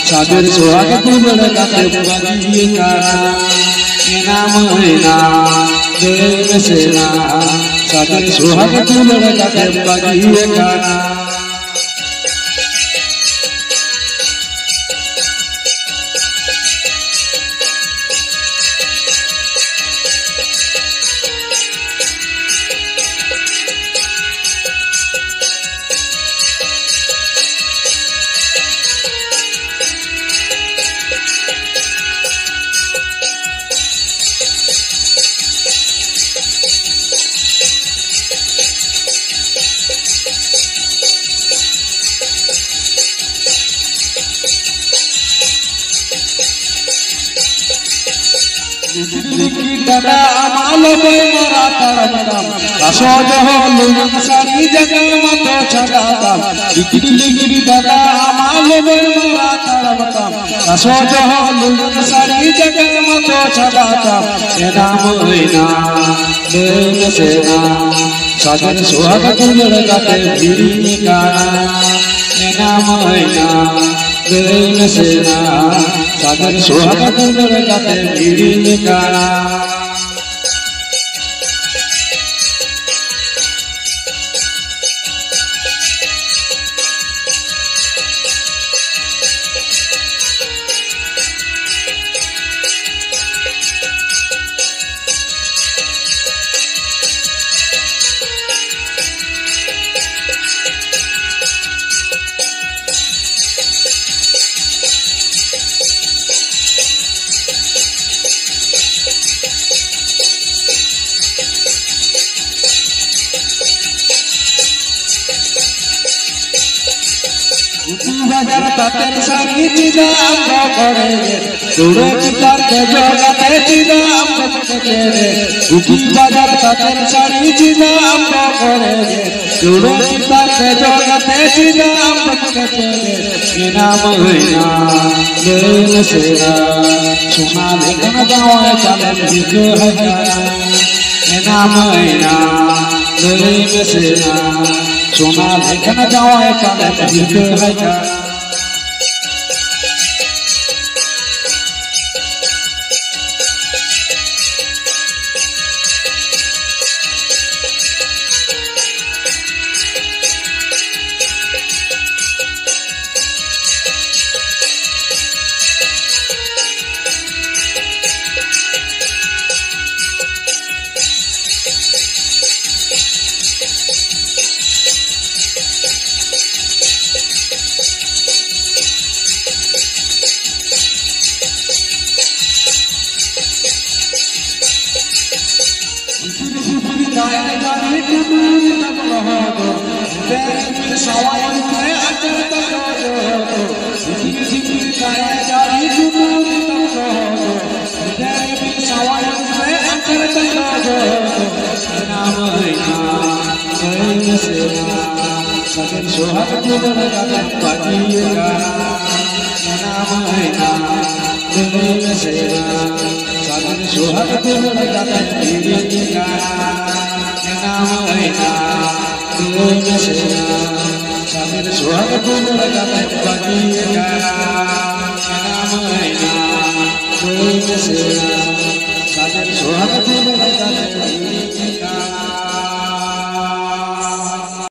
सागर सुहाग कुंडल गाते बगिए काना नाम हैना देव सेना सागर सुहाग कुंडल गाते बगिए काना दादा मालो कोई मरा तारम असोज हो लुन सारी जगह मतो छगाता लिखी दादा मालो कोई मरा तारम असोज हो लुन सारी जगह मतो छगाता ए नाम हैना देव सेना सागर सुहाग कुंडल गाते भीड़ी काना ए नाम हैना देव सेना सागर सुहाग कुंडल गाते भीड़ी काना बाजार तातर सारी चीजा आंबो करे तोड़ो चितार के जोगाते चीजा आंबो करे उठी बाजार तातर सारी चीजा आंबो करे तोड़ो चितार के जोगाते चीजा आंबो करे नाम हैना देव सेना सोना लेकर जाओ चले बिजो है नाम हैना देव सेना सोना लेकर जाओ चले बिजो है सुहाग कुंडल गाते बगिए काना नाम हैना देव सेना सागर सुहाग कुंडल गाते भीड़ी काना नाम हैना স্বামীর সোহাগ কোমর গাতে বাজিয়ে